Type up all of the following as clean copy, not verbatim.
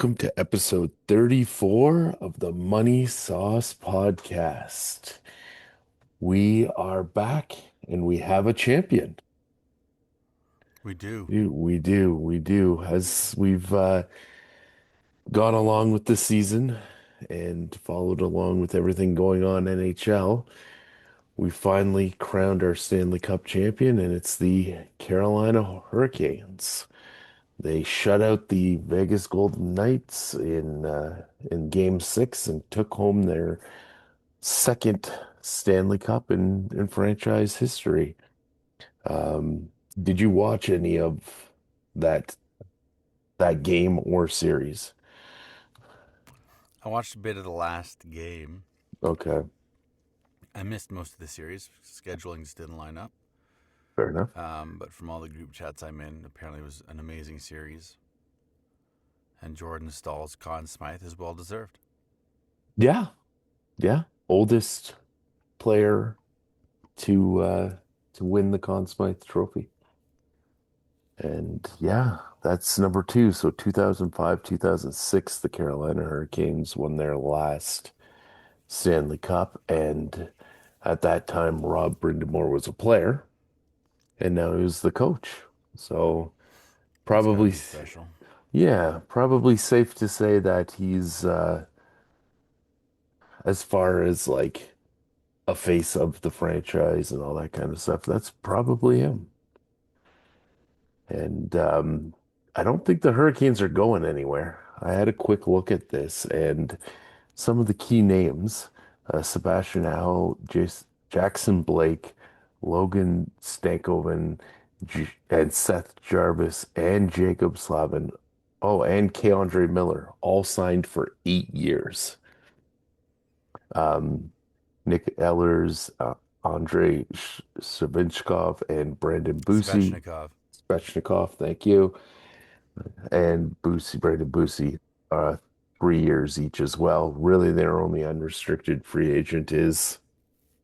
welcome to episode 34 of the Money Sauce Podcast. We are back and we have a champion. We do. We do. As we've gone along with the season and followed along with everything going on NHL, we finally crowned our Stanley Cup champion, and it's the Carolina Hurricanes. They shut out the Vegas Golden Knights in Game 6 and took home their second Stanley Cup in franchise history. Um, did you watch any of that that game or series? I watched a bit of the last game. Okay, I missed most of the series. Scheduling just didn't line up. fair enough. But from all the group chats I'm in, apparently it was an amazing series. And Jordan Stahl's Conn Smythe is well deserved. Yeah, yeah. Oldest player to win the Conn Smythe Trophy. And yeah, that's number two. So 2005, 2006, the Carolina Hurricanes won their last Stanley Cup. And at that time, Rob Brindamore was a player, and now he's the coach. So That's got to probably, be special. yeah, probably safe to say that he's as far as like a face of the franchise and all that kind of stuff, that's probably him. And I don't think the Hurricanes are going anywhere. I had a quick look at this, and some of the key names, Sebastian Aho, Jackson Blake, Logan Stankoven, and Seth Jarvis, and Jacob Slavin. Oh, and Keandre Miller, all signed for 8 years. Um, Nick Ehlers, Andrei Savinchkov, and Brandon Busey. Svechnikov. Svechnikov, thank you. And Brandon Busey, 3 years each as well. Really, their only unrestricted free agent is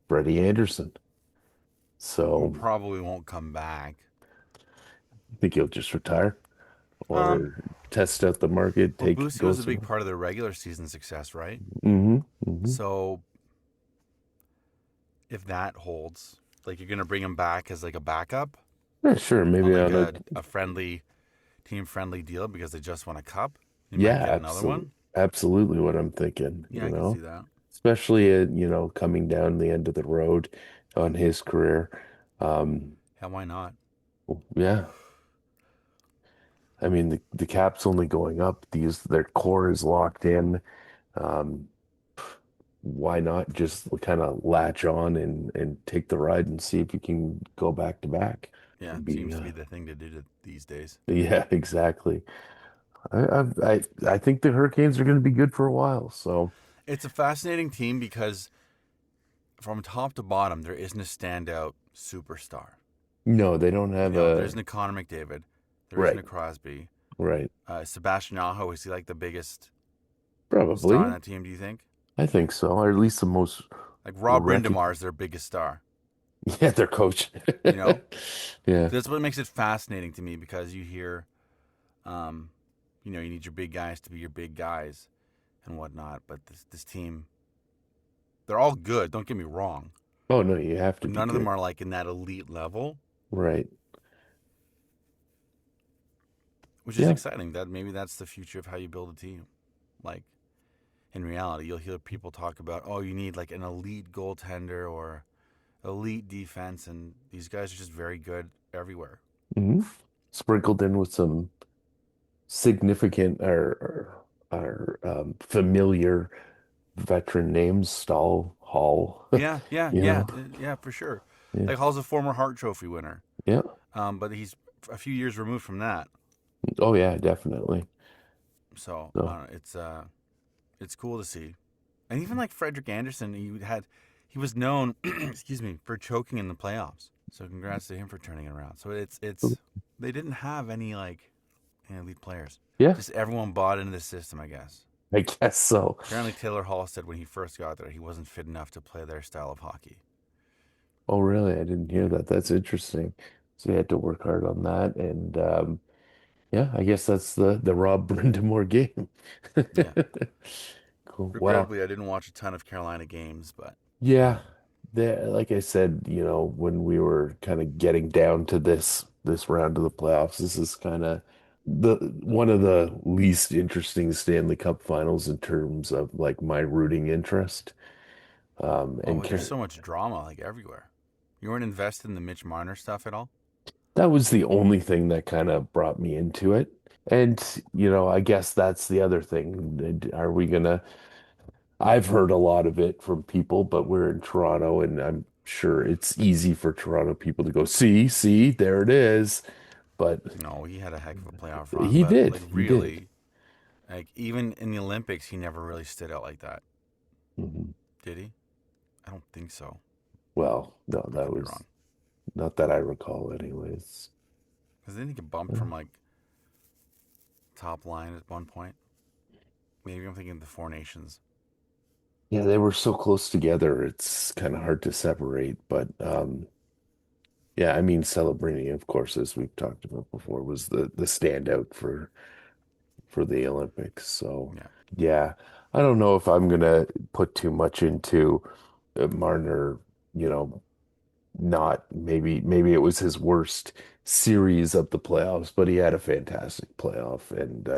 Freddie Anderson. Who So probably won't come back. I think he'll just retire Um, or test out the market, well, take Boosie go was a big somewhere. part of their regular season success, right? Hmm. So if that holds, like you're going to bring him back as like a backup Yeah, sure. on Maybe like on a a friendly team friendly deal because they just won a cup. You might yeah, get another absolutely, one. absolutely what I'm thinking, Yeah, I can see that. especially coming down the end of the road on his career. Um, Yeah, why not? yeah, I mean the cap's only going up. These their core is locked in. Um, why not just kind of latch on and take the ride and see if you can go back to back? Yeah, It'd be seems to be the thing to do these days. yeah, exactly. I think the Hurricanes are going to be good for a while. So It's a fascinating team because from top to bottom, there isn't a standout superstar. no, they don't have There a isn't a Connor McDavid. There isn't right, a Crosby. right. Sebastian Aho, is he like the biggest star on Probably. that team, do you think? I think so, or at least the most Like Rob Brindamar recognized. is their biggest star. Yeah, their coach. You know? Yeah. That's what makes it fascinating to me because you hear, um, you need your big guys to be your big guys and whatnot. But this team, they're all good. Don't get me wrong, Oh no, you have to but be none of them good. are like in that elite level, Right. which is Yeah. exciting. That maybe that's the future of how you build a team. Like in reality, you'll hear people talk about, oh, you need like an elite goaltender or elite defense, and these guys are just very good everywhere. Hmm. Sprinkled in with some significant or familiar veteran names, Stahl, Hall, Yeah, yeah, you yeah, know. yeah, for sure. Yeah. Like Hall's a former Hart Trophy winner, Yeah. but he's a few years removed from that. Oh yeah, definitely. So So it's cool to see. And even like Frederick Anderson, he was known, excuse me, for choking in the playoffs. So congrats to him for turning it around. So it's they didn't have any like elite players. yeah, Just everyone bought into the system, I guess. I guess so. Apparently, Taylor Hall said when he first got there, he wasn't fit enough to play their style of hockey. Oh really? I didn't hear Yeah. that. That's interesting. So you had to work hard on that. And Yeah, I guess that's the Rob Brindamore game. Yeah. Cool. Well, Regrettably, I didn't watch a ton of Carolina games, but yeah, like I said, when we were kind of getting down to this round of the playoffs, this is kind of the one of the least interesting Stanley Cup finals in terms of like my rooting interest. oh, there's so much drama like everywhere. You weren't invested in the Mitch Marner stuff at all? That was the only thing that kind of brought me into it. And, I guess that's the other thing. Are we gonna I've heard a lot of it from people, but we're in Toronto, and I'm sure it's easy for Toronto people to go, see, there it is. But No, he had a heck of a playoff run, he but did, like he did. really, like even in the Olympics, he never really stood out like that, Mhm. did he? I don't think so. Well, no, I that could be was wrong. not that I recall, anyways. Because didn't he get bumped Uh, from like top line at one point? Maybe I'm thinking of the Four Nations. Yeah, they were so close together, it's kind of hard to separate. But yeah, I mean, Celebrini, of course, as we've talked about before, was the standout for the Olympics. So, Yeah. yeah, I don't know if I'm gonna put too much into Marner, you know, not maybe it was his worst series of the playoffs, but he had a fantastic playoff, and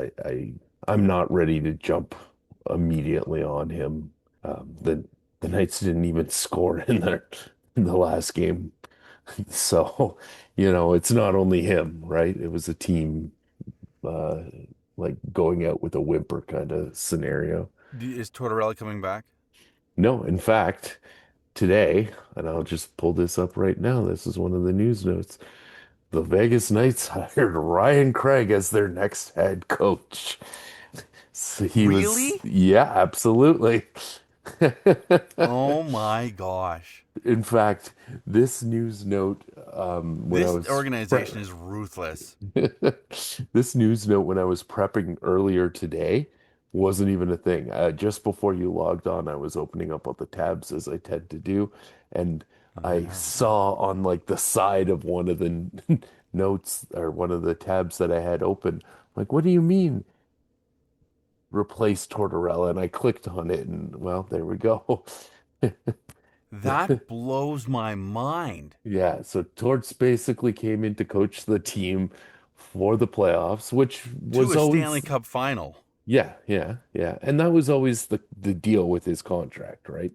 I'm not ready to jump immediately on him. The Knights didn't even score in the last game. So, it's not only him, right? It was a team uh like going out with a whimper kind of scenario. Is Tortorella coming back? No, in fact, today, and I'll just pull this up right now. This is one of the news notes. The Vegas Knights hired Ryan Craig as their next head coach. So Really? yeah, absolutely. Oh my gosh. In fact, this news note, when I This was organization is ruthless. this news note when I was prepping earlier today wasn't even a thing. Just before you logged on, I was opening up all the tabs as I tend to do, and I Never. saw on like the side of one of the notes or one of the tabs that I had open, like, what do you mean replace Tortorella? And I clicked on it, and well, there we go. That blows my mind. Yeah, so Torts basically came in to coach the team for the playoffs, which To was a Stanley always, Cup final. yeah. And that was always the deal with his contract, right?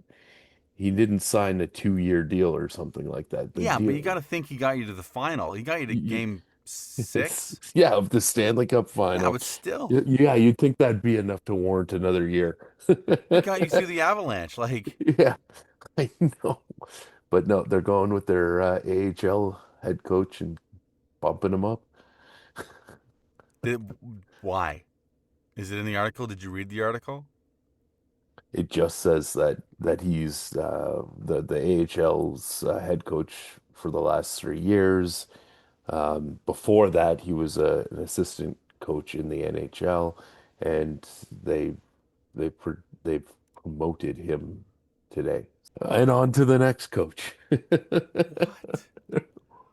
He didn't sign a 2-year deal or something like that. The Yeah, but deal, you got to think he got you to the final. He got you to y- game six. yeah, of the Stanley Cup Yeah, final. but still, Yeah, you'd think that'd be enough to warrant another year. he got you through the avalanche. Like, Yeah, I know. But no, they're going with their AHL head coach and bumping him up. did, why? Is it in the article? Did you read the article? It just says that he's the AHL's head coach for the last 3 years. Before that, he was an assistant coach in the NHL, and they've promoted him today. And on to the next coach. What?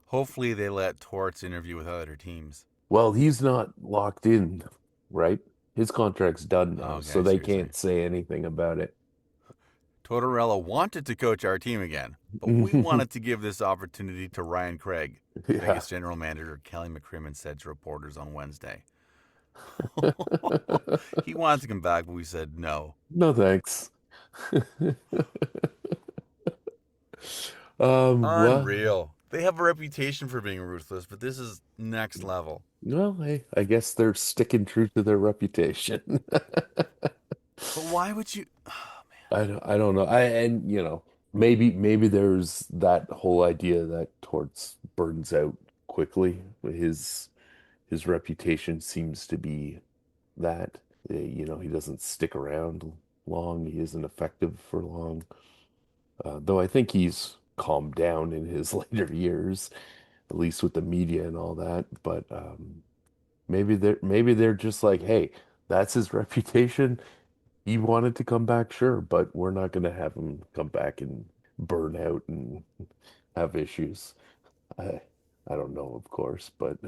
Hopefully, they let Torts interview with other teams. Well, he's not locked in, right? His contract's done now, Okay, so I see they what you're saying. can't say anything about it. Tortorella wanted to coach our team again, but we wanted to give this opportunity to Ryan Craig, Yeah. Vegas general manager Kelly McCrimmon said to reporters on Wednesday. He wanted to come back, but we said no. No thanks. Well, Unreal. They have a reputation for being ruthless, but this is next level. I guess they're sticking true to their reputation. But why would you? I don't know. And maybe there's that whole idea that Torts burns out quickly. His reputation seems to be that. He doesn't stick around long. He isn't effective for long. Though I think he's calmed down in his later years, at least with the media and all that. But maybe they're just like, hey, that's his reputation. He wanted to come back, sure, but we're not going to have him come back and burn out and have issues. I I don't know, of course, but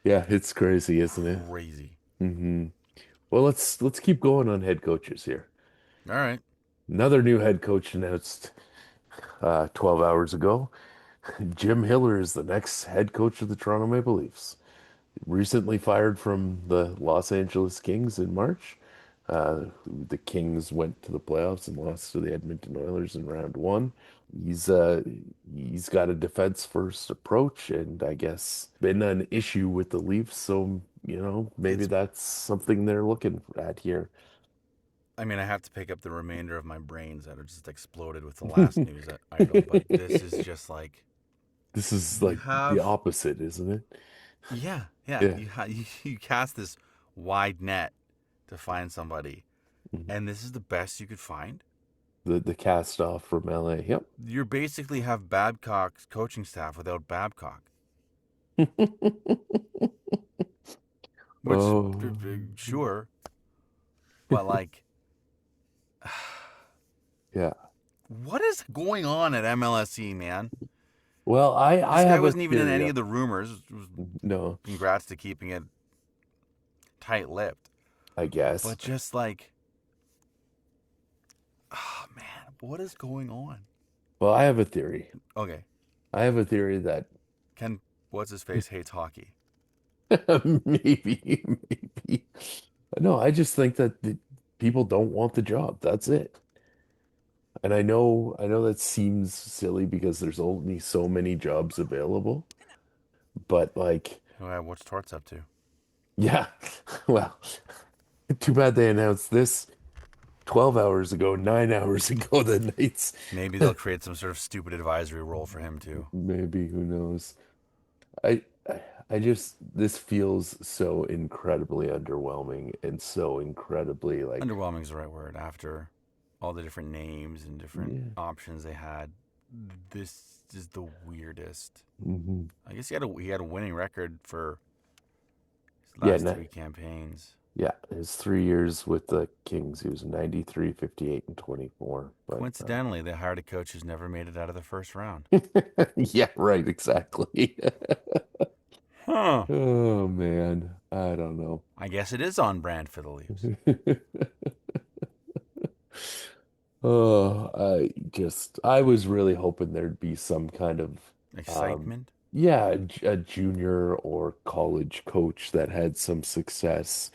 Yeah, it's crazy, isn't it? Crazy. Hmm. Well, let's keep going on head coaches here. All right. Another new head coach announced 12 hours ago. Jim Hiller is the next head coach of the Toronto Maple Leafs. Recently fired from the Los Angeles Kings in March. The Kings went to the playoffs and lost to the Edmonton Oilers in round one. He's uh he's got a defense first approach and I guess been an issue with the Leafs, so maybe It's. that's something they're looking at here. I mean, I have to pick up the remainder of my brains that are just exploded with the last news item, but this is just like This is you like the have. opposite, isn't it? Yeah, yeah. Yeah. You cast this wide net to find somebody, Mhm. and this is the best you could find. The cast off from LA. Yep. You basically have Babcock's coaching staff without Babcock, which Oh, sure, but like, yeah. what is going on at MLSE, man? Well, I This guy have a wasn't even in theory any on of the rumors. no, Congrats to keeping it tight-lipped, I guess. but just like, oh man, what is going on? Well, I have a theory. Okay, I have a theory that Ken, what's his face hates hockey. maybe. No, I just think that the people don't want the job. That's it. And I know that seems silly because there's only so many jobs available, but like, What's Torts up to? yeah. Well, too bad they announced this 12 hours ago, 9 hours ago, the Knights. Maybe they'll create some sort of stupid advisory role for him too. Maybe, who knows? I just this feels so incredibly underwhelming and so incredibly like Underwhelming is the right word. After all the different names and different yeah. options they had, this is the weirdest. Hmm. I guess he had a winning record for his Yeah, last no, three campaigns. yeah, his 3 years with the Kings, he was 93, 58, and 24. But Coincidentally, they hired a coach who's never made it out of the first round. yeah, right, exactly. Huh. Oh man, I don't know. I guess it is on brand for the Leafs. Oh, I was really hoping there'd be some kind of, Excitement. yeah, a junior or college coach that had some success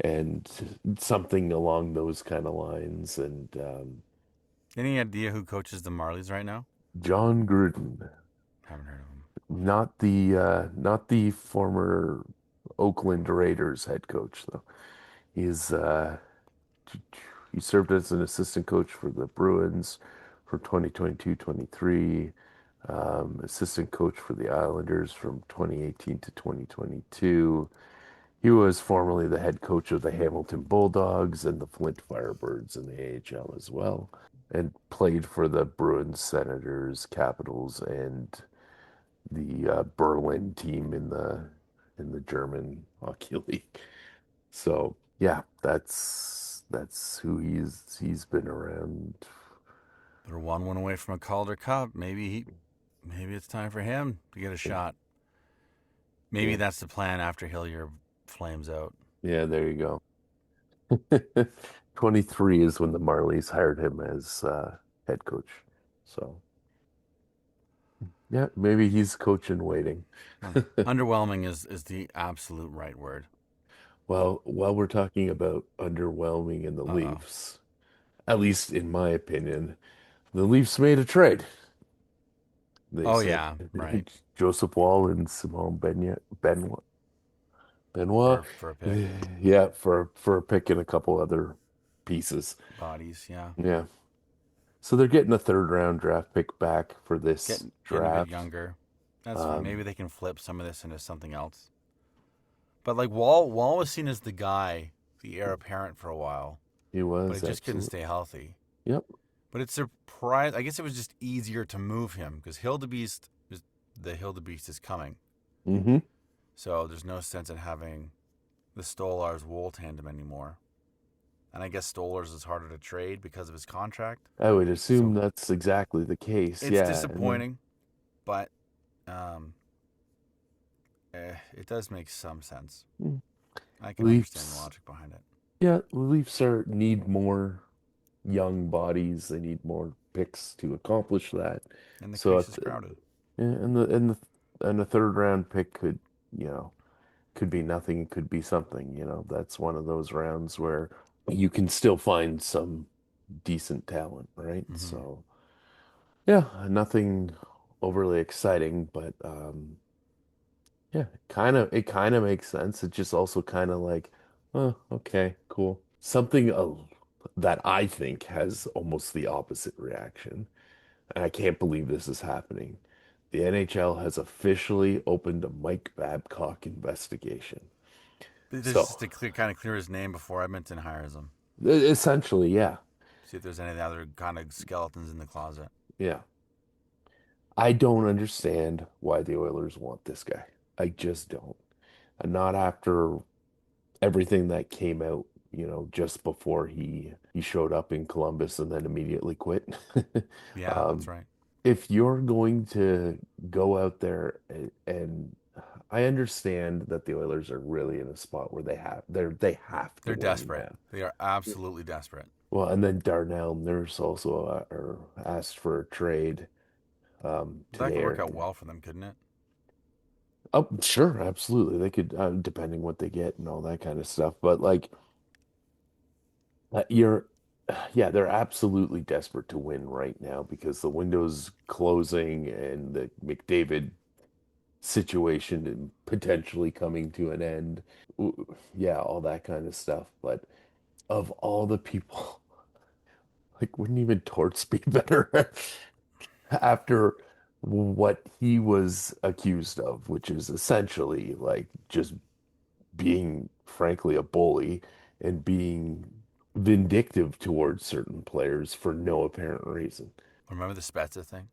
and something along those kind of lines. And Any idea who coaches the Marlies right now? John Gruden, Haven't heard of him. not the former Oakland Raiders head coach though. He's he served as an assistant coach for the Bruins from 2022-23, assistant coach for the Islanders from 2018 to 2022. He was formerly the head coach of the Hamilton Bulldogs and the Flint Firebirds in the AHL as well, and played for the Bruins, Senators, Capitals, and the Berlin team in the German hockey league. So yeah, that's who he's been around. They're one win away from a Calder Cup. Maybe it's time for him to get a shot. Maybe Yeah, that's the plan after Hillier flames out. yeah, there you go. 23 is when the Marlies hired him as head coach. So yeah, maybe he's coaching waiting. Underwhelming is the absolute right word. Well, while we're talking about underwhelming in the Uh oh. Leafs, at least in my opinion, the Leafs made a trade. They Oh sent yeah, right. Joseph Wall and Simone Benoit, For a pick, yeah, for a pick and a couple other pieces. bodies. Yeah, Yeah. So they're getting a third round draft pick back for this getting a bit draft. younger. That's fine. Um, Maybe they can flip some of this into something else. But like Wall was seen as the guy, the heir apparent for a while, he but was he just couldn't absolutely. stay healthy. Yep. But it's surprised. I guess it was just easier to move him because the Hildebeest is coming. Hmm. So there's no sense in having the Stolars Wool tandem anymore. And I guess Stolars is harder to trade because of his contract. I would assume So that's exactly the case. it's Yeah. And disappointing, but um, it does make some sense. Mm. I can understand the Leafs, logic behind it. yeah, the Leafs are need more young bodies. They need more picks to accomplish that. And the So crease at is the, crowded. yeah, and the third round pick could, you know, could be nothing, it could be something, you know. That's one of those rounds where you can still find some decent talent, right? Hmm. So, yeah, nothing overly exciting, but yeah, it kind of makes sense. It just also kind of like, oh, okay, cool. Something that I think has almost the opposite reaction. And I can't believe this is happening. The NHL has officially opened a Mike Babcock investigation. This is So, to kind of clear his name before Edmonton hires him. essentially, yeah. See if there's any other kind of skeletons in the closet. Yeah. I don't understand why the Oilers want this guy. I just don't. And not after everything that came out, you know, just before he showed up in Columbus and then immediately quit. Yeah, that's Um, right. if you're going to go out there and I understand that the Oilers are really in a spot where they have to They're win desperate. now. They are absolutely desperate. Well, and then Darnell Nurse also or asked for a trade That could work today. out well for them, couldn't it? Oh, sure, absolutely. They could, depending what they get and all that kind of stuff. But like, you're, yeah, they're absolutely desperate to win right now because the window's closing and the McDavid situation and potentially coming to an end. Yeah, all that kind of stuff. But of all the people, like, wouldn't even Torts be better after what he was accused of, which is essentially like just being frankly a bully and being vindictive towards certain players for no apparent reason. Remember the Spezza thing?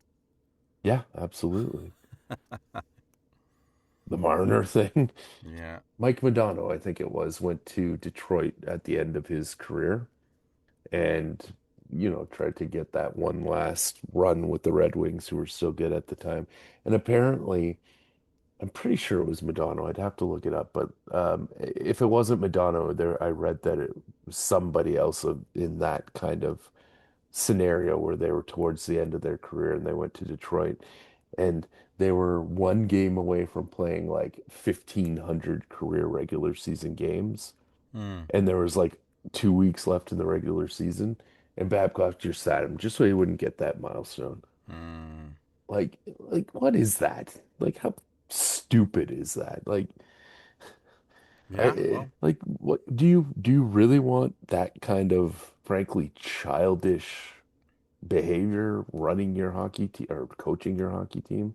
Yeah, absolutely. The Marner thing. Yeah. Mike Modano, I think it was, went to Detroit at the end of his career and, you know, tried to get that one last run with the Red Wings, who were still good at the time. And apparently, I'm pretty sure it was Madonna. I'd have to look it up, but if it wasn't Madonna, there I read that it was somebody else in that kind of scenario where they were towards the end of their career and they went to Detroit and they were one game away from playing like 1,500 career regular season games, Hmm. and there was like 2 weeks left in the regular season, and Babcock just sat him just so he wouldn't get that milestone. Hmm. Like what is that? Like how stupid is that? Yeah. Well, Like what do you really want that kind of frankly childish behavior running your hockey team or coaching your hockey team?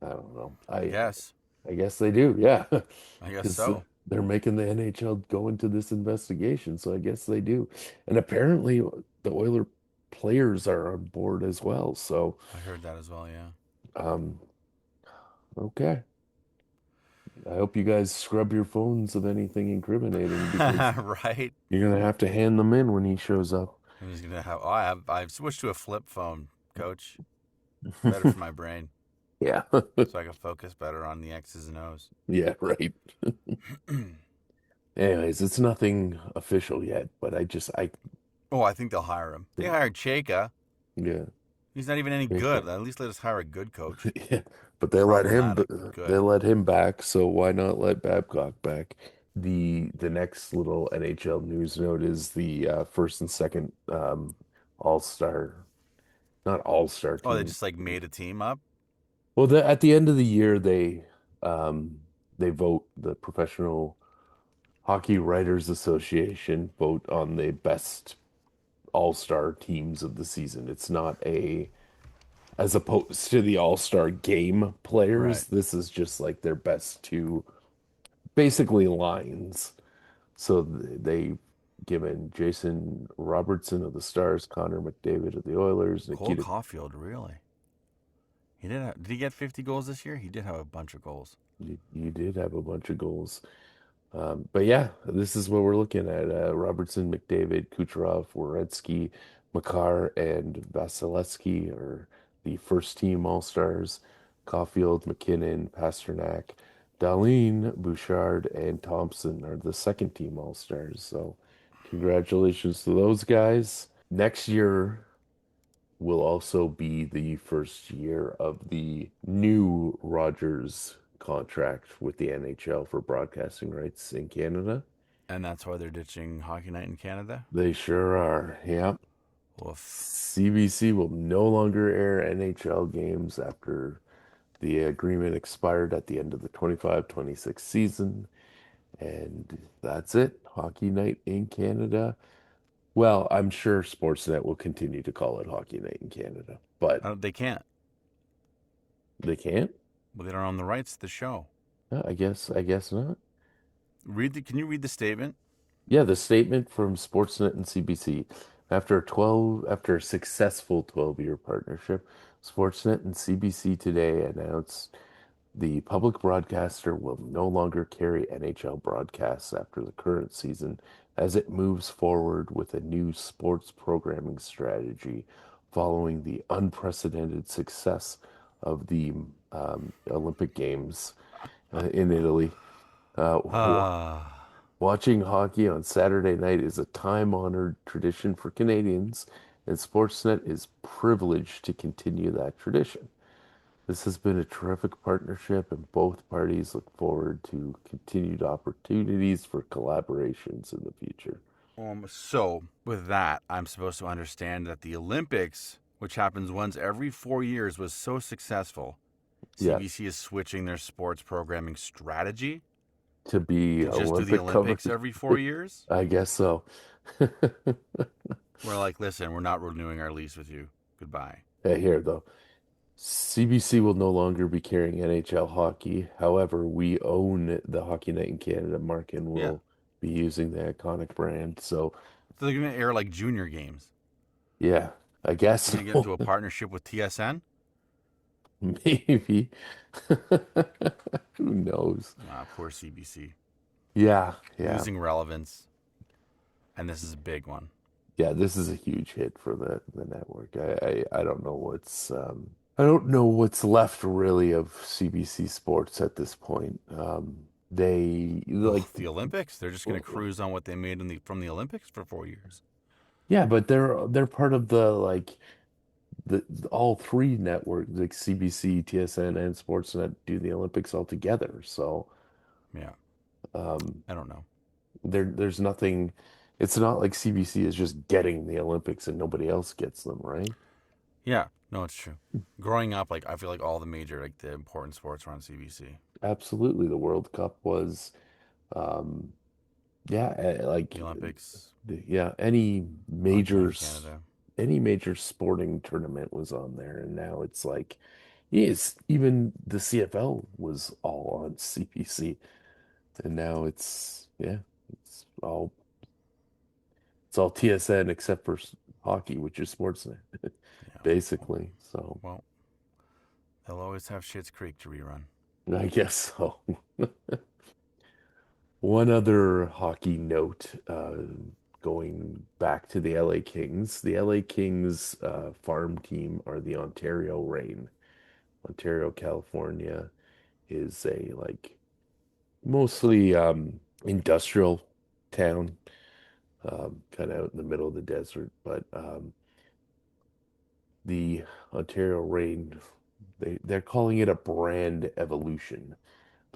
I don't know. I guess. I guess they do, yeah. I guess Because so. they're making the NHL go into this investigation, so I guess they do. And apparently the Oiler players are on board as well. So, I heard that as well. Yeah. um, okay. I hope you guys scrub your phones of anything incriminating because Right. you're gonna have to hand them in when he shows up. I'm just gonna have. Oh, I've switched to a flip phone, Coach. It's better for my brain, Yeah. so I can focus better on the X's and O's. Yeah, right. Anyways, it's nothing official yet, but I Oh, I think they'll hire him. They think, hired Chaka. yeah, He's not even any Jacob. good. At least let us hire a good coach. Yeah, but Problematic, but they good. let him back, so why not let Babcock back? The next little NHL news note is the first and second all-star, not all-star Oh, they team. just like made a team up. Well, at the end of the year um they vote, the Professional Hockey Writers Association vote on the best all-star teams of the season. It's not a as opposed to the all-star game Right. players. This is just like their best two basically lines. So they given Jason Robertson of the Stars, Connor McDavid of the Oilers, Cole Nikita. Caulfield, really? Did he get 50 goals this year? He did have a bunch of goals. You did have a bunch of goals. But yeah, this is what we're looking at. Robertson, McDavid, Kucherov, Werenski, Makar, and Vasilevsky are the first team All-Stars. Caulfield, McKinnon, Pasternak, Darlene, Bouchard, and Thompson are the second team All-Stars. So congratulations to those guys. Next year will also be the first year of the new Rogers contract with the NHL for broadcasting rights in Canada. And that's why they're ditching Hockey Night in Canada. They sure are. Yep. Woof. CBC will no longer air NHL games after the agreement expired at the end of the 25-26 season. And that's it. Hockey Night in Canada. Well, I'm sure Sportsnet will continue to call it Hockey Night in Canada, but They can't. they can't. Well, they don't own the rights to the show. I guess not. Can you read the statement? Yeah, the statement from Sportsnet and CBC. After a successful 12-year partnership, Sportsnet and CBC today announced the public broadcaster will no longer carry NHL broadcasts after the current season as it moves forward with a new sports programming strategy following the unprecedented success of the Olympic Games in Italy. Ah. Watching hockey on Saturday night is a time-honored tradition for Canadians, and Sportsnet is privileged to continue that tradition. This has been a terrific partnership, and both parties look forward to continued opportunities for collaborations in the future. So with that, I'm supposed to understand that the Olympics, which happens once every 4 years, was so successful. Yes, CBC is switching their sports programming strategy to be to just do the Olympic Olympics coverage. every 4 years. I guess so. We're like, listen, we're not renewing our lease with you. Goodbye. Here, though. CBC will no longer be carrying NHL hockey. However, we own the Hockey Night in Canada mark and Yeah. will be using the iconic brand. So, So they're going to air like junior games. yeah, I guess They're going to get so. into a partnership with TSN. Maybe. Who knows? Ah, poor CBC. Yeah, yeah. Losing relevance. And this is a big one. Yeah, this is a huge hit for the network. I don't know I don't know what's left really of CBC Sports at this point. They Oh, like the Olympics. They're just going to cruise on what they made from the Olympics for 4 years. yeah, but they're part of the like the all three networks, like CBC, TSN, and Sportsnet do the Olympics all together. So Yeah. um I don't know. there's nothing, it's not like CBC is just getting the Olympics and nobody else gets them, right? Yeah. No, it's true. Growing up, like I feel like all the major, like the important sports were on CBC. Absolutely. The World Cup was um yeah, The Olympics, yeah, Hockey Night in Canada. any major sporting tournament was on there, and now it's like, yes, even the CFL was all on CBC, and now it's all it's all TSN except for hockey, which is Sportsnet, Yeah. basically. So Well, they'll always have Schitt's Creek to rerun. I guess so. One other hockey note, going back to the LA Kings. The LA Kings farm team are the Ontario Reign. Ontario, California is a like mostly industrial town, kind of out in the middle of the desert. But the Ontario Reign, they're calling it a brand evolution.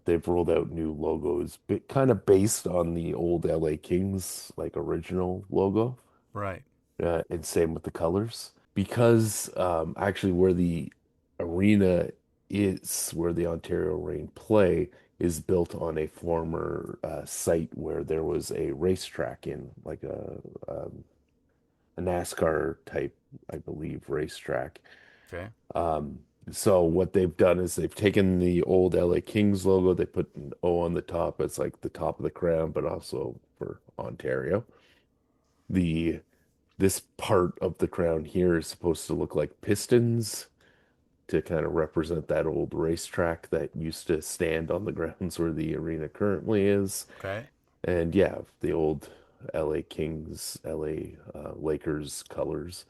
They've rolled out new logos, but kind of based on the old LA Kings like original logo. Right. And same with the colors. Because actually where the arena is, where the Ontario Reign play, is built on a former site where there was a racetrack in, like a NASCAR type, I believe, racetrack. Okay. Um, so what they've done is they've taken the old LA Kings logo, they put an O on the top. It's like the top of the crown, but also for Ontario. The This part of the crown here is supposed to look like pistons to kind of represent that old racetrack that used to stand on the grounds where the arena currently is. Okay. And yeah, the old LA Kings, LA Lakers colors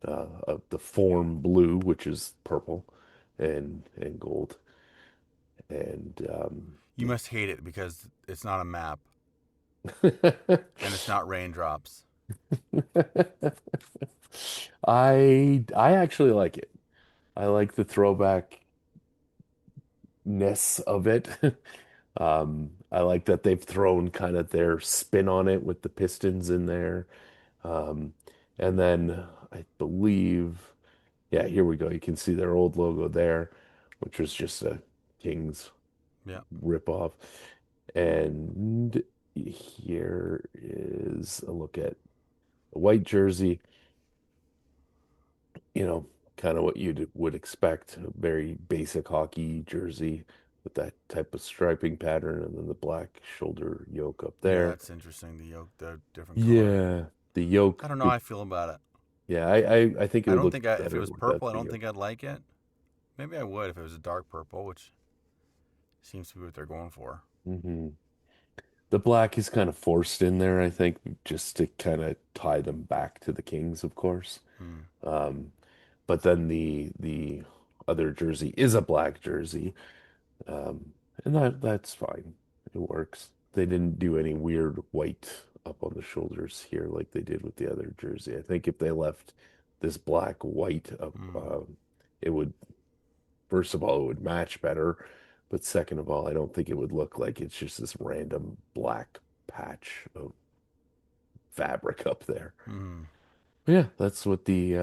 of the form blue, which is purple, and gold. And You must hate it because it's not a map and it's not raindrops. I actually like it. I like the throwbackness of it. I like that they've thrown kind of their spin on it with the Pistons in there. Um, and then I believe, yeah, here we go. You can see their old logo there, which was just a Kings Yeah. ripoff. And here is a look at a white jersey, you know, kind of what you would expect, a very basic hockey jersey with that type of striping pattern, and then the black shoulder yoke up Yeah, there. that's interesting. The yoke, the different color. Yeah, the yoke I don't know how would, I feel about it. yeah, I think it I would don't look think if it better was without purple, I the don't yoke. think I'd like it. Maybe I would if it was a dark purple, which seems to be what they're going for. Hmm. The black is kind of forced in there, I think, just to kind of tie them back to the Kings, of course. Hmm. Um, but then the other jersey is a black jersey, um, and that's fine. It works. They didn't do any weird white up on the shoulders here like they did with the other jersey. I think if they left this black white up, Hmm. it would, first of all, it would match better, but second of all, I don't think it would look like it's just this random black patch of fabric up there. Hmm. Yeah, that's what the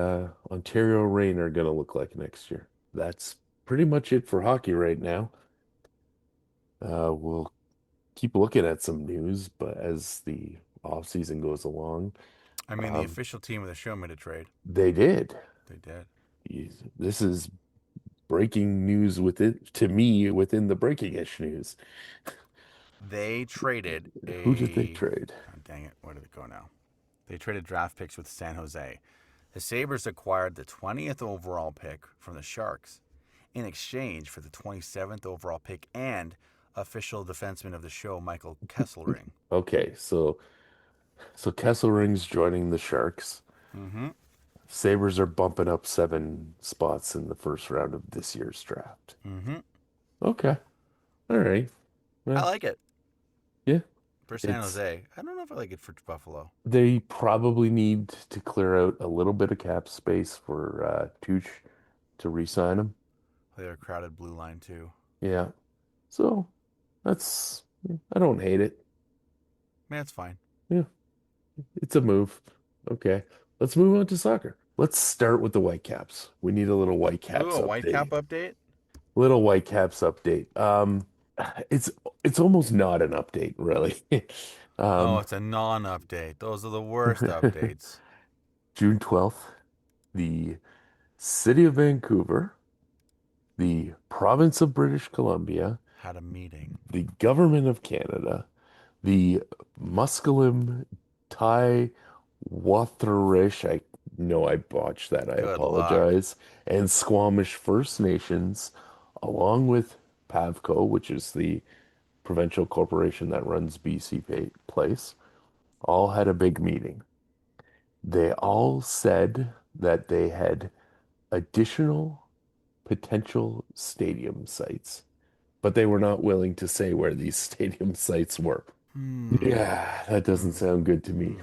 Ontario Reign are going to look like next year. That's pretty much it for hockey right now. We'll keep looking at some news, but as the off season goes along, I mean, the um, official team of the show made a trade. they did. They did. This is breaking news within to me within the breaking-ish news. They traded Who did they a. trade? Oh, dang it. Where did it go now? They traded draft picks with San Jose. The Sabres acquired the 20th overall pick from the Sharks in exchange for the 27th overall pick and official defenseman of the show, Michael Kesselring. Okay, so Kesselring's joining the Sharks. Mm-hmm. Sabres are bumping up 7 spots in the first round of this year's draft. Mm-hmm. Okay, all right. I Well, like it yeah, for San it's Jose. I don't know if I like it for Buffalo. they probably need to clear out a little bit of cap space for Tooch to re-sign him. They're a crowded blue line, too. Yeah, so that's I don't hate it. Man, it's fine. Yeah, it's a move. Okay, let's move on to soccer. Let's start with the Whitecaps. We need a little Ooh, Whitecaps a Whitecap update. update? Little Whitecaps update. It's it's almost not an update, really. Oh, Um, it's a non update. Those are the worst updates. June 12th, the city of Vancouver, the province of British Columbia, Had a meeting. the government of Canada, the Musqueam Thai Watharish, I know I botched that, I Good luck. apologize, and Squamish First Nations, along with PAVCO, which is the provincial corporation that runs BC Place, all had a big meeting. They all said that they had additional potential stadium sites, but they were not willing to say where these stadium sites were. Hmm. Yeah, that doesn't Hmm. sound good to me.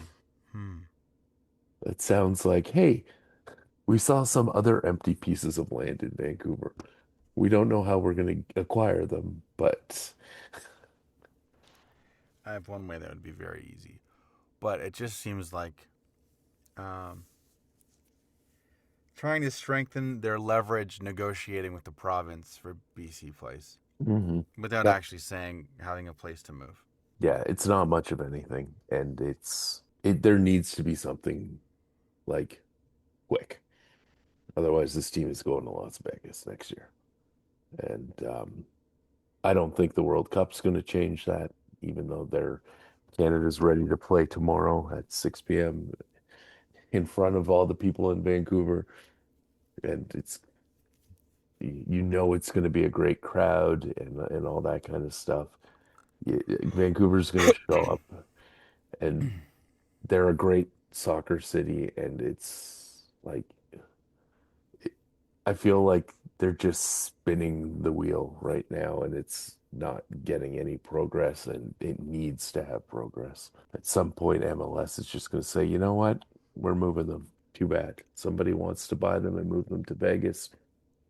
Hmm. Hmm. That sounds like, hey, we saw some other empty pieces of land in Vancouver. We don't know how we're going to acquire them, but I have one way that would be very easy. But it just seems like um, trying to strengthen their leverage negotiating with the province for BC Place mhm. without Yeah, actually saying having a place to move. yeah, it's not much of anything, and there needs to be something like quick. Otherwise, this team is going to Las Vegas next year. And I don't think the World Cup's going to change that, even though Canada's ready to play tomorrow at 6 p.m. in front of all the people in Vancouver. And you know it's going to be a great crowd and all that kind of stuff. Vancouver's going to show up, and they're a great soccer city, and it's like I feel like they're just spinning the wheel right now and it's not getting any progress and it needs to have progress. At some point, MLS is just going to say, you know what? We're moving them. Too bad. Somebody wants to buy them and move them to Vegas.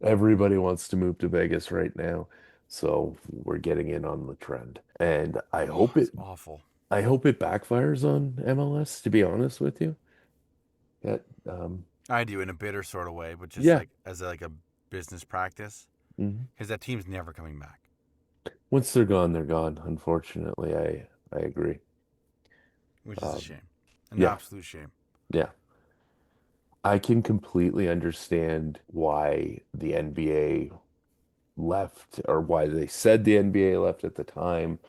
Everybody wants to move to Vegas right now. So we're getting in on the trend. And Oh, it's awful. I hope it backfires on MLS, to be honest with you. That I do in a bitter sort of way, but just yeah. like as like a business practice, Mhm. because that team's never coming back, Once they're gone, they're gone. Unfortunately, I agree. which is a Um, shame, an yeah, absolute shame. yeah. I can completely understand why the NBA left or why they said the NBA left at the time.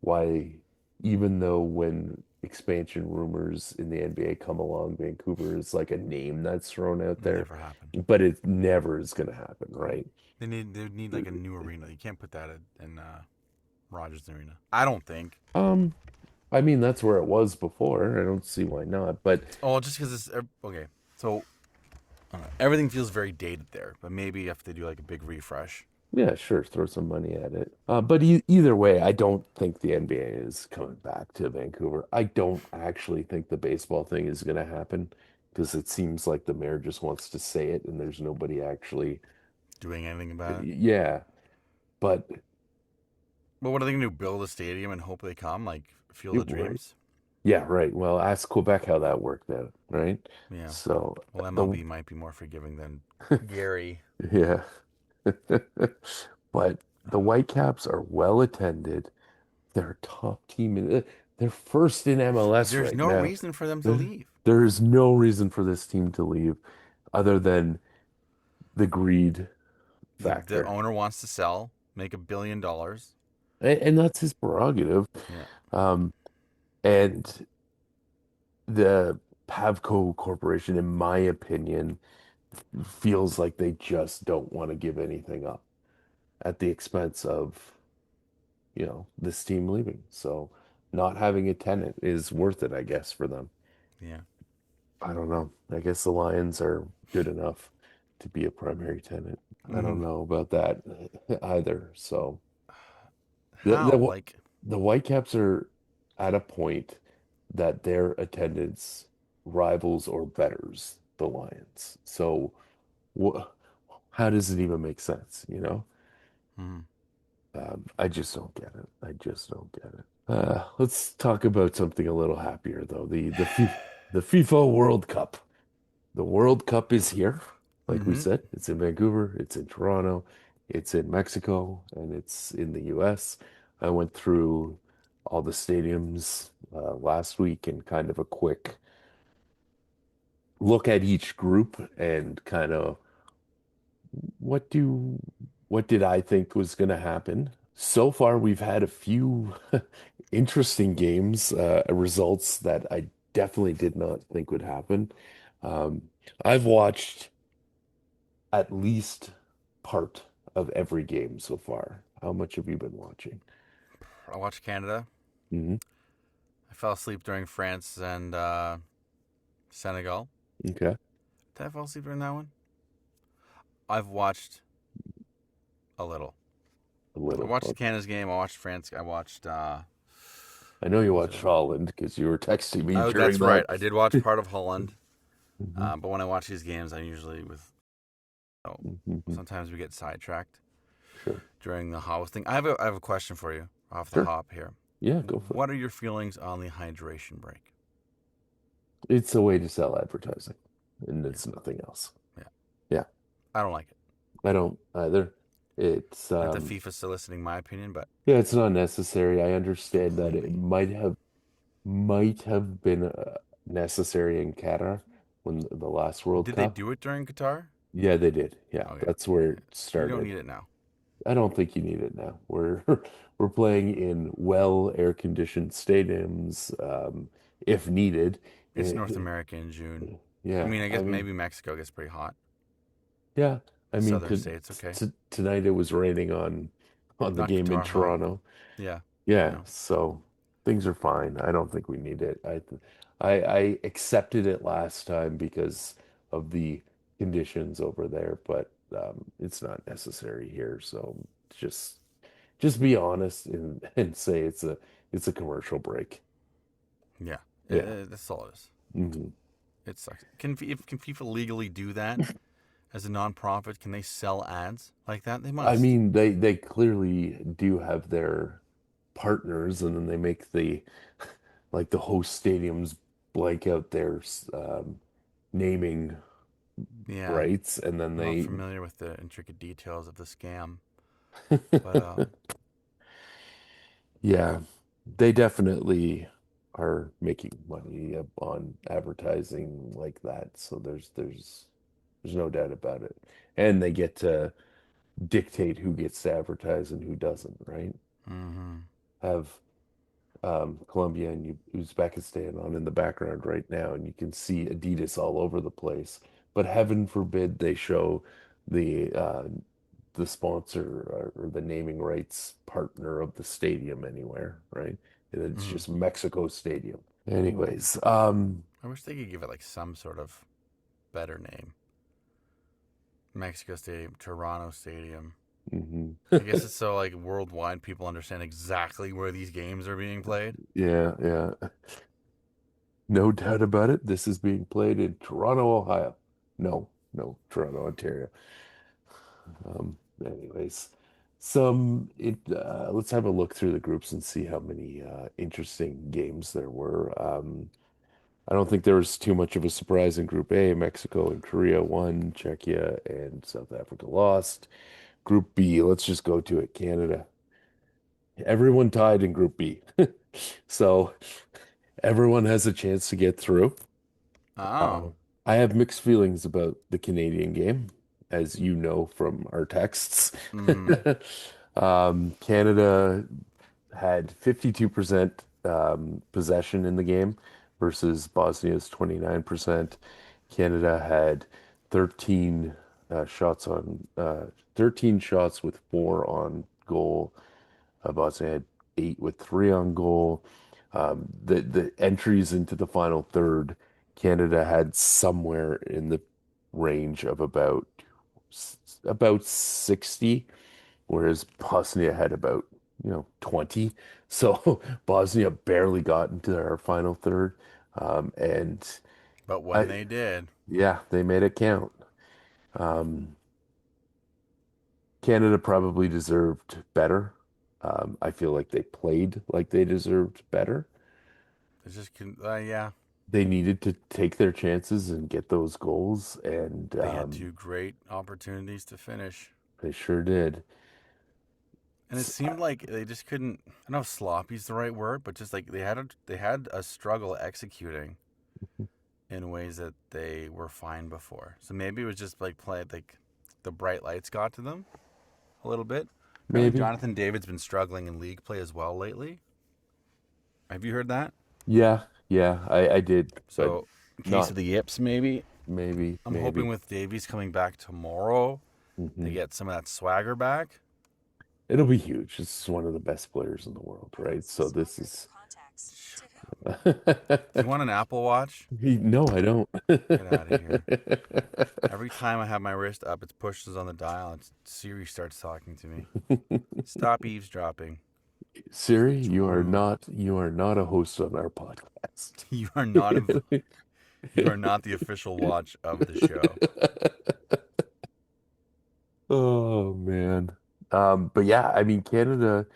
Why, even though when expansion rumors in the NBA come along, Vancouver is like a name that's thrown out there, Never happen. but it never is going to happen, right? They need like a new arena. You can't put that in Rogers Arena. I don't think. Um, I mean, that's where it was before. I don't see why not, but Oh, just because it's okay. So everything feels very dated there, but maybe if they do like a big refresh. yeah, sure, throw some money at it. But e either way, I don't think the NBA is coming back to Vancouver. I don't actually think the baseball thing is going to happen because it seems like the mayor just wants to say it and there's nobody actually, Doing anything about it. yeah. But But what are they gonna do? Build a stadium and hope they come? Like Field of right, Dreams? yeah, right. Well, ask Quebec how that worked out, right? Yeah. So Well, the MLB might be more forgiving than Gary. yeah, but the Whitecaps are well attended. They're a top team. They're first in MLS There's right no now. reason for them to There, leave. there is no reason for this team to leave other than the greed The factor. owner wants to sell, make $1 billion. And that's his prerogative. Yeah. Um, and the Pavco Corporation, in my opinion, feels like they just don't want to give anything up at the expense of, this team leaving. So not having a tenant is worth it, I guess, for them. Yeah. I don't know. I guess the Lions are good enough to be a primary tenant. I Mm-hmm. don't know about that either. So the How? the Like, the Whitecaps are at a point that their attendance rivals or betters the Lions. So wh how does it even make sense, you know? mm, I just don't get it. I just don't get it. Let's talk about something a little happier though. The FIFA World Cup. The World Cup is here. Like we mm-hmm. said, it's in Vancouver, it's in Toronto, it's in Mexico, and it's in the US. I went through all the stadiums last week and kind of a quick look at each group and kind of what do what did I think was going to happen? So far, we've had a few interesting games, results that I definitely did not think would happen. Um, I've watched at least part of every game so far. How much have you been watching? I watched Canada. Hmm. I fell asleep during France and Senegal. Okay, Did I fall asleep during that one? I've watched a little. a I little. watched Okay. Canada's game. I watched France. I watched. I know you What was it? watched Holland because you were texting me Oh, during that's right. that. I did watch part of Holland. Hmm. But when I watch these games, I'm usually with. Oh, Hmm. sometimes we get sidetracked Sure, during the house thing. I have a question for you off the sure. hop here. Yeah, go for it. What are your feelings on the hydration break? It's a way to sell advertising, and Yeah, it's nothing else. yeah. Yeah, I don't like it. I don't either. It's Not that FIFA's soliciting my opinion, but yeah, it's not necessary. I understand that it completely. might have been necessary in Qatar when the last World Did they Cup. do it during Qatar? Yeah, they did. Yeah, Okay. that's where Yeah. it You don't started. need it now. I don't think you need it now. We're we're playing in well air-conditioned stadiums, if needed. It's North America in June. I Yeah, mean, I I guess mean, maybe Mexico gets pretty hot. yeah, I The mean, southern states, okay. tonight it was raining on the Not game in Qatar hot. Toronto. Yeah, I Yeah, know. so things are fine. I don't think we need it. I accepted it last time because of the conditions over there, but it's not necessary here. So just just be honest and say it's a commercial break. Yeah, Yeah. that's all it is. Hmm. It sucks. Can FIFA legally do that as a nonprofit? Can they sell ads like that? They I must. mean, they clearly do have their partners, and then they make the like the host stadiums blank out their naming Yeah, rights, and then I'm not they familiar with the intricate details of the scam, but yeah, they definitely are making money on advertising like that. So there's no doubt about it. And they get to dictate who gets to advertise and who doesn't, right? mm-hmm. Have Colombia and Uzbekistan on in the background right now, and you can see Adidas all over the place. But heaven forbid they show the the sponsor or the naming rights partner of the stadium anywhere, right? And it's Mm-hmm. just Mexico Stadium. Anyways, I wish they could give it like some sort of better name. Mexico Stadium, Toronto Stadium. mhm. I guess it's so like worldwide people understand exactly where these games are being played. Yeah, yeah. No doubt about it. This is being played in Toronto, Ohio. No, no, Toronto, Ontario. Anyways, let's have a look through the groups and see how many interesting games there were. I don't think there was too much of a surprise in Group A. Mexico and Korea won, Czechia and South Africa lost. Group B, let's just go to it. Canada. Everyone tied in Group B. So everyone has a chance to get through. Oh. Uh, I have mixed feelings about the Canadian game, as you know from our texts. Mm-hmm. Canada had 52% possession in the game versus Bosnia's 29%. Canada had 13 shots on 13 shots with four on goal. Bosnia had eight with three on goal. The entries into the final third, Canada had somewhere in the range of about 60, whereas Bosnia had about 20. So Bosnia barely got into our final third. And But when I they did, yeah, they made it count. Um, Canada probably deserved better. I feel like they played like they deserved better. they just can. Yeah, They needed to take their chances and get those goals, and they had two great opportunities to finish, they sure did. and it seemed like they just couldn't. I don't know if sloppy's the right word, but just like they had a struggle executing in ways that they were fine before. So maybe it was just like the bright lights got to them a little bit. Apparently, Maybe. Jonathan David's been struggling in league play as well lately. Have you heard that? Yeah, yeah, I did, but So, in case not of the yips, maybe. maybe, I'm hoping maybe. with Davies coming back tomorrow to Hmm. get some of that swagger back. It'll be huge. This is one of the best players in the world, right? So this is Do you want an Apple Watch? No, I don't. Get out of here. Every time I have my wrist up, it pushes on the dial and Siri starts talking to me. Stop eavesdropping. Siri, True. you are not a host on our podcast. You are not you are not the official watch of the show. Oh man. But yeah, I mean Canada,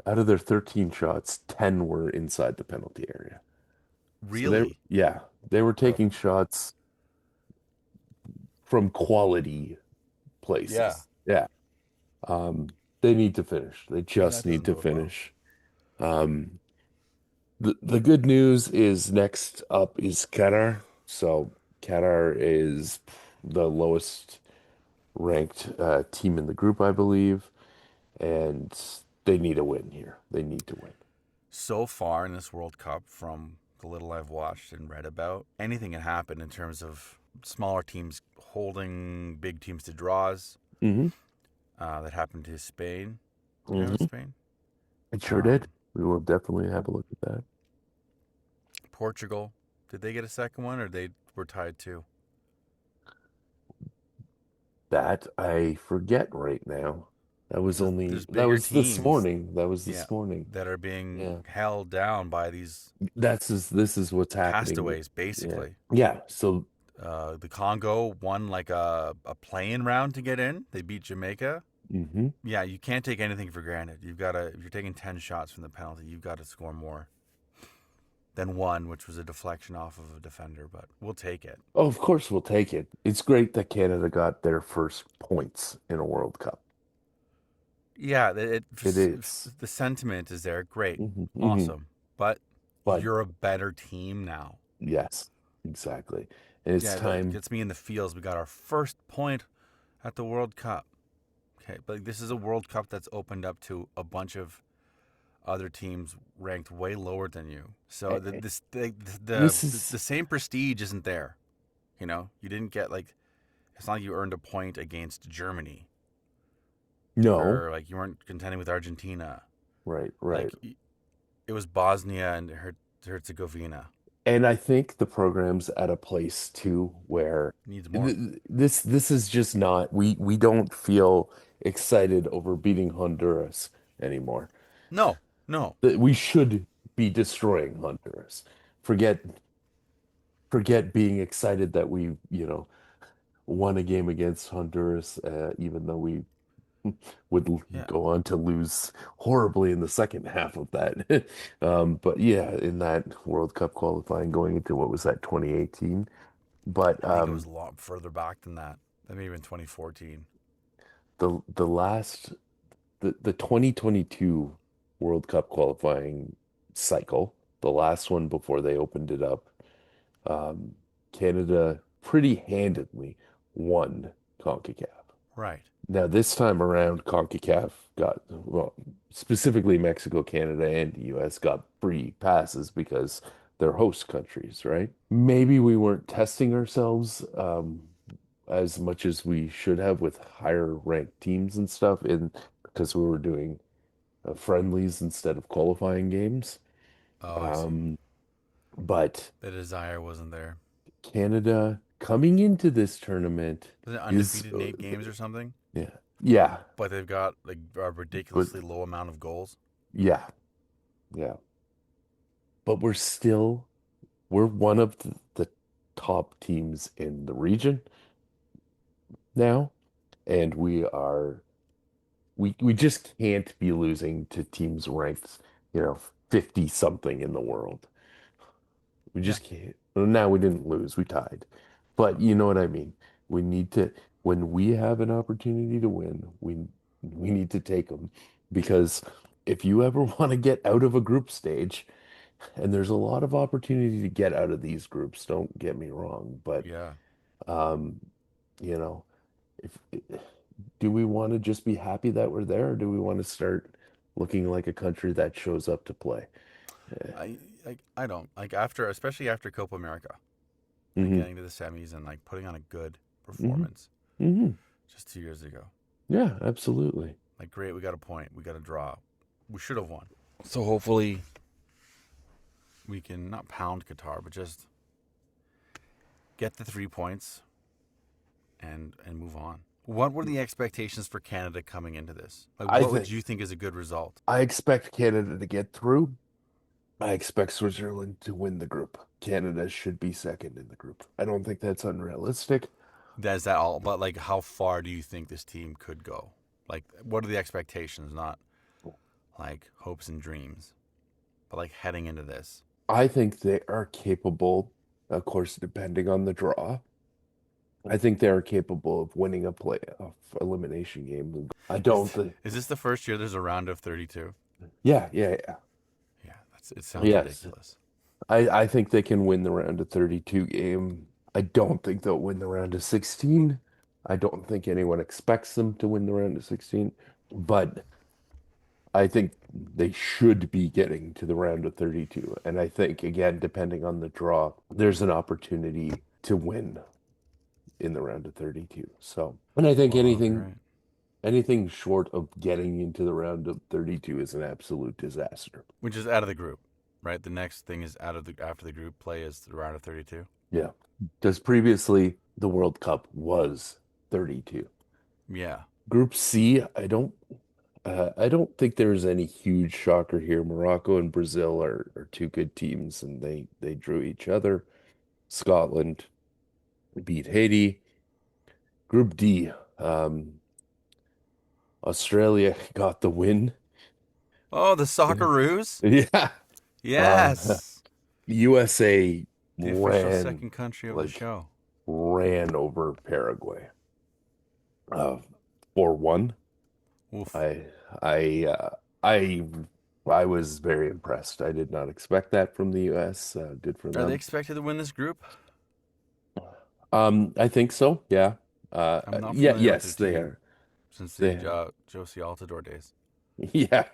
out of their 13 shots, 10 were inside the penalty area. So Really? yeah, they were taking shots from quality Yeah. places. Yeah. Um, they need to finish. They That just need doesn't to bode well. finish. Um, the good news is next up is Qatar. So Qatar is the lowest ranked team in the group, I believe, and they need a win here. They need to win. So far in this World Cup, from the little I've watched and read about, anything can happen in terms of smaller teams holding big teams to draws. Hmm. That happened to Spain. Did you know Hmm. Spain? It sure did. Um, We will definitely have a look at that. Portugal. Did they get a second one or they were tied too? That I forget right now. There's That bigger was this teams, morning. That was yeah, this morning. that are being Yeah. held down by these This is what's happening. castaways, Yeah. basically. Yeah. So The Congo won like a play-in round to get in. They beat Jamaica. mhm. Yeah, you can't take anything for granted. You've got to, if you're taking 10 shots from the penalty, you've got to score more than one, which was a deflection off of a defender, but we'll take it. Oh, of course we'll take it. It's great that Canada got their first points in a World Cup. Yeah, It is. the sentiment is there. Great. Hmm. Awesome. But But you're a better team now. yes, exactly. And it's Yeah, that time. gets me in the feels. We got our first point at the World Cup. Okay, but this is a World Cup that's opened up to a bunch of other teams ranked way lower than you. So eh, eh, the This is the same prestige isn't there. You know, you didn't get like it's not like you earned a point against Germany no, or like you weren't contending with Argentina. right, right. Like it was Bosnia and Herzegovina. And I think the program's at a place too where Needs more. this is just not we don't feel excited over beating Honduras anymore. No, no. That we should be destroying Honduras. Forget forget being excited that we, won a game against Honduras, even though we would Yeah, go on to lose horribly in the second half of that. But yeah, in that World Cup qualifying going into what was that, 2018? But I think it was a lot further back than that. That may have been 2014. the last the 2022 World Cup qualifying cycle, the last one before they opened it up, um, Canada pretty handedly won CONCACAF. Right. Now, this time around, CONCACAF got, well, specifically Mexico, Canada, and the US got free passes because they're host countries, right? Maybe we weren't testing ourselves as much as we should have with higher ranked teams and stuff, in because we were doing friendlies instead of qualifying games. Oh, I see. Um, but The desire wasn't there. Canada coming into this tournament Was it is, undefeated in 8 games or something? yeah, yeah, But they've got like a but ridiculously low amount of goals. yeah, yeah. But we're one of the top teams in the region now, and we just can't be losing to teams ranked, 50 something in the world. We Yeah. just can't. Well, now we didn't lose, we tied. But you know what I mean. We need to, when we have an opportunity to win, we need to take them because if you ever want to get out of a group stage, and there's a lot of opportunity to get out of these groups, don't get me wrong, but Yeah. um, you know, if do we want to just be happy that we're there, or do we want to start looking like a country that shows up to play? Yeah. I don't like after, especially after Copa America, like Hmm. getting to the semis and like putting on a good Hmm. performance Hmm. just 2 years ago. Yeah, absolutely. Like great, we got a point, we got a draw, we should have won. So hopefully we can not pound Qatar, but just get the 3 points and move on. What were the expectations for Canada coming into this? Like, I what would think you think is a good result? I expect Canada to get through. I expect Switzerland to win the group. Canada should be second in the group. I don't think that's unrealistic. Is that all? But like, how far do you think this team could go? Like, what are the expectations? Not like hopes and dreams, but like heading into this. I think they are capable, of course, depending on the draw. I think they are capable of winning a playoff elimination game. I don't think. Is this the first year there's a round of 32? Yeah, yeah, yeah. Yeah, it sounds Yes. ridiculous. I think they can win the round of 32 game. I don't think they'll win the round of 16. I don't think anyone expects them to win the round of 16, but I think they should be getting to the round of 32. And I think, again, depending on the draw, there's an opportunity to win in the round of 32. So, and I think Well, I hope you're right. anything short of getting into the round of 32 is an absolute disaster. Which is out of the group, right? The next thing is out of the after the group play is the round of 32. Yeah. Because previously the World Cup was 32. Yeah. Group C, I don't think there's any huge shocker here. Morocco and Brazil are two good teams, and they drew each other. Scotland beat Haiti. Group D, Australia got the win. Oh, the Socceroos? Yeah. Uh, Yes. USA The official ran second country of the like show. ran over Paraguay. Uh 4-1. Oof. I I I I was very impressed. I did not expect that from the US. Good for Are they them. expected to win this group? I think so. Yeah. I'm not Yeah, familiar with their yes, they team are. since the They Josie Altidore days. yeah.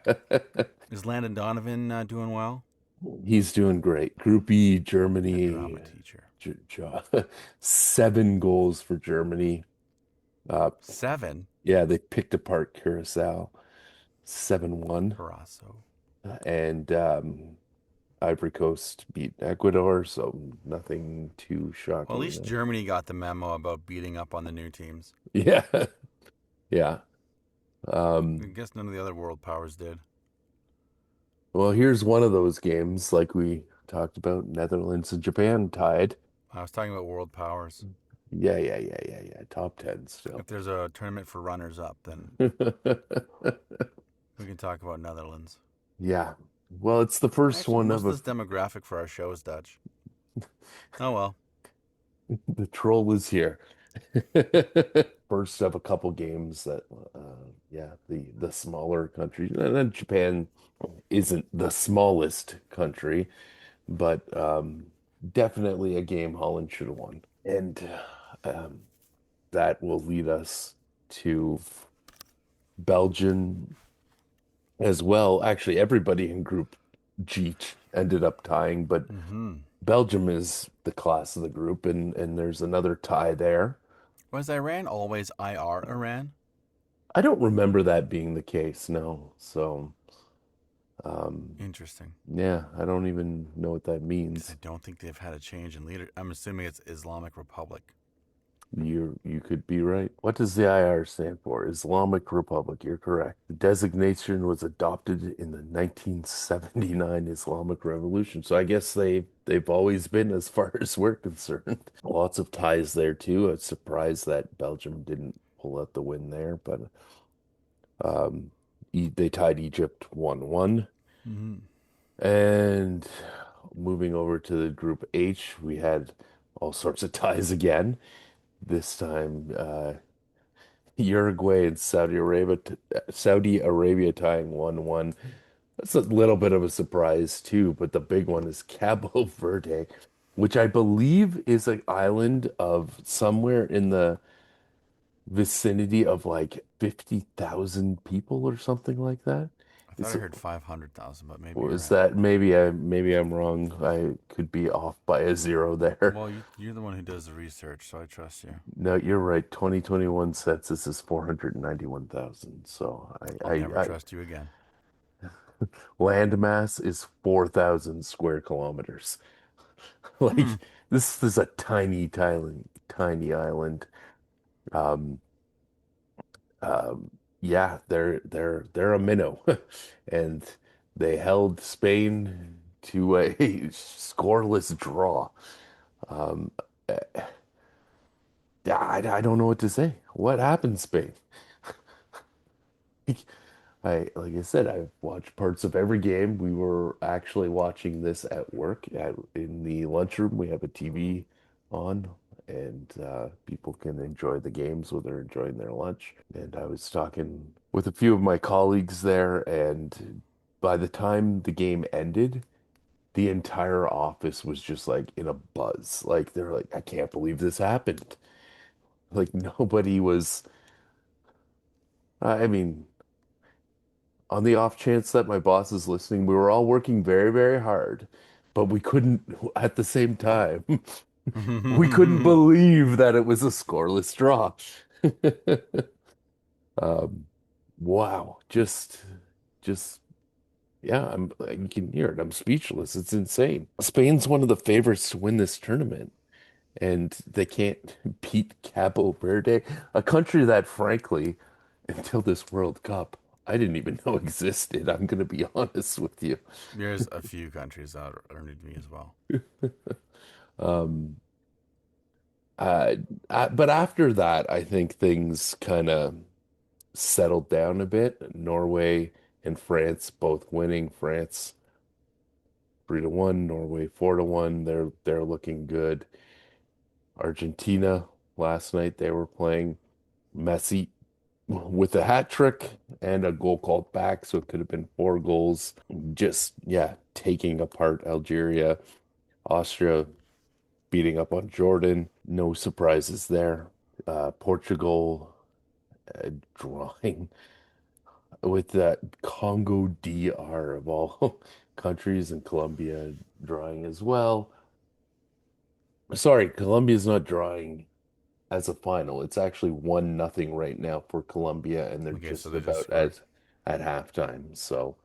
Is Landon Donovan doing well? He's doing great. Group E, The Germany, drama teacher. J J 7 goals for Germany. Uh, 7. yeah, they picked apart Curacao 7-1. Carasso. And Ivory Coast beat Ecuador, so nothing too Well, at shocking least there. Germany got the memo about beating up on the new teams. Yeah, yeah. I guess none of the other world powers did. Well, here's one of those games like we talked about. Netherlands and Japan tied. I was talking about world powers. Yeah. Top 10 If still. there's a tournament for runners up, then we can talk about Netherlands. Yeah. Well, it's the first Actually, one most of of this demographic for our show is Dutch. Oh well. the troll is here. First of a couple games that yeah, the smaller countries. And then Japan isn't the smallest country, but definitely a game Holland should have won. And um, that will lead us to Belgium as well. Actually, everybody in Group G ended up tying, but Mm-hmm. Belgium is the class of the group, and there's another tie there. Was Iran always IR Iran? I don't remember that being the case, no. So, um, Interesting. yeah, I don't even know what that Because I means. don't think they've had a change in leader. I'm assuming it's Islamic Republic. You could be right. What does the IR stand for? Islamic Republic. You're correct. The designation was adopted in the 1979 Islamic Revolution. So I guess they've always been as far as we're concerned. Lots of ties there too. I'm surprised that Belgium didn't pull out the win there, but um they tied Egypt 1-1. Mm-hmm. And moving over to the Group H, we had all sorts of ties again. This time, Uruguay and Saudi Arabia tying 1-1. That's a little bit of a surprise too, but the big one is Cabo Verde, which I believe is an island of somewhere in the vicinity of like 50,000 people or something like that. I thought It's I heard 500,000, but maybe you're Was right. that maybe I'm wrong. I could be off by a zero there. Well, you're the one who does the research, so I trust you. No, you're right. 2021 census is 491,000. So I'll never trust you again. land mass is 4,000 square kilometers. Hmm. Like this is a tiny island. Um, yeah, they're a minnow, and they held Spain to a scoreless draw. Um, Yeah, I don't know what to say. What happened, Spain? Like I said, I've watched parts of every game. We were actually watching this at work in the lunchroom. We have a TV on, and people can enjoy the games while they're enjoying their lunch. And I was talking with a few of my colleagues there, and by the time the game ended, the entire office was just like in a buzz. Like they're like, I can't believe this happened. Like nobody was. I mean, on the off chance that my boss is listening, we were all working very, very hard, but we couldn't, at the same time, we couldn't believe that it was a scoreless draw. Um, wow, just, yeah, you can hear it. I'm speechless. It's insane. Spain's one of the favorites to win this tournament. and they can't beat Cabo Verde, a country that, frankly, until this World Cup, I didn't even know existed. I'm going to be honest with you. There's a few countries that are new to me as well. Um, uh, but after that, I think things kind of settled down a bit. Norway and France both winning. France 3-1, Norway 4-1. They're looking good. Argentina last night they were playing Messi with a hat trick and a goal called back, so it could have been 4 goals. Just yeah, taking apart Algeria, Austria beating up on Jordan. No surprises there. Portugal drawing with that Congo DR of all countries, and Colombia drawing as well. Sorry, Colombia's not drawing as a final. It's actually 1-0 right now for Colombia, and they're Okay, so just they just about scored. at halftime. So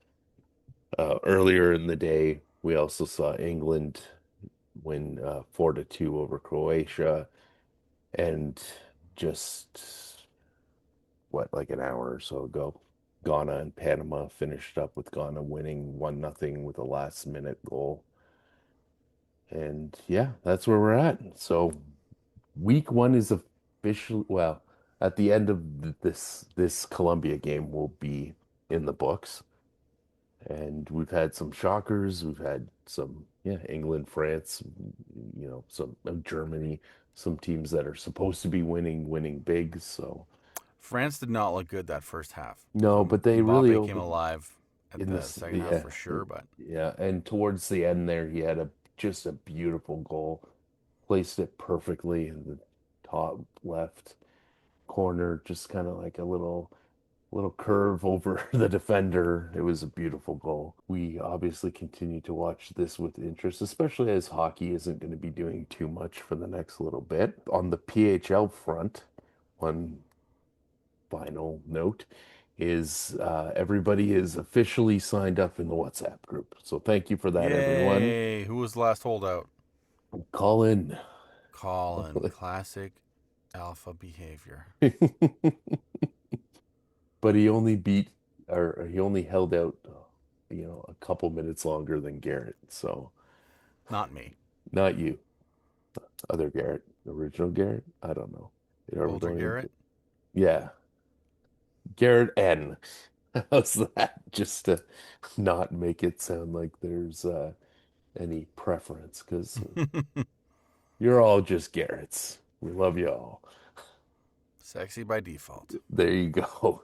earlier in the day, we also saw England win 4-2 over Croatia, and just what, like an hour or so ago, Ghana and Panama finished up with Ghana winning 1-0 with a last minute goal. And yeah, that's where we're at. So week one is officially, well, at the end of this Colombia game will be in the books. And we've had some shockers. We've had some, yeah, England, France, some Germany, some teams that are supposed to be winning big. So France did not look good that first half. no, but they really Mbappe came opened alive at in the this, second half yeah, for sure, but yeah. And towards the end there, he had a just a beautiful goal, placed it perfectly in the top left corner, just kind of like a little curve over the defender. It was a beautiful goal. We obviously continue to watch this with interest, especially as hockey isn't going to be doing too much for the next little bit. On the PHL front, one final note is everybody is officially signed up in the WhatsApp group. So thank you for that, everyone. yay! Who was the last holdout? Call in. Colin, classic alpha behavior. But he only beat or he only held out, a couple minutes longer than Garrett. So Not me. not you, other Garrett, original Garrett. I don't know. However Older long Garrett? yeah, Garrett N. How's that? Just to not make it sound like there's any preference, because you're all just Garretts. We love you all. Sexy by default. There you go.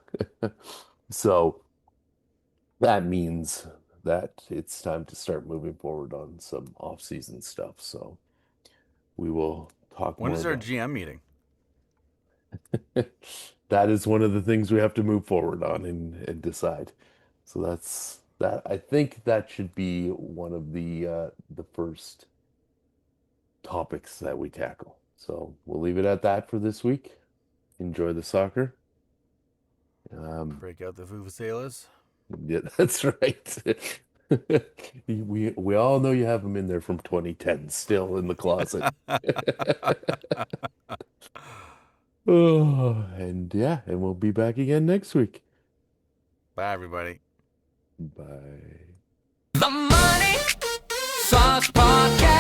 So that means that it's time to start moving forward on some off-season stuff. So we will talk When more is our about GM meeting? that is one of the things we have to move forward on and decide. So that's that. I think that should be one of the first topics that we tackle. So we'll leave it at that for this week. Enjoy the soccer. Um, Break out the vuvuzelas. yeah, that's right. We all know you have them in there from 2010 still in the closet. Oh, and yeah, and we'll be back again next week. Bye, everybody. Bye. The Money Sauce Podcast.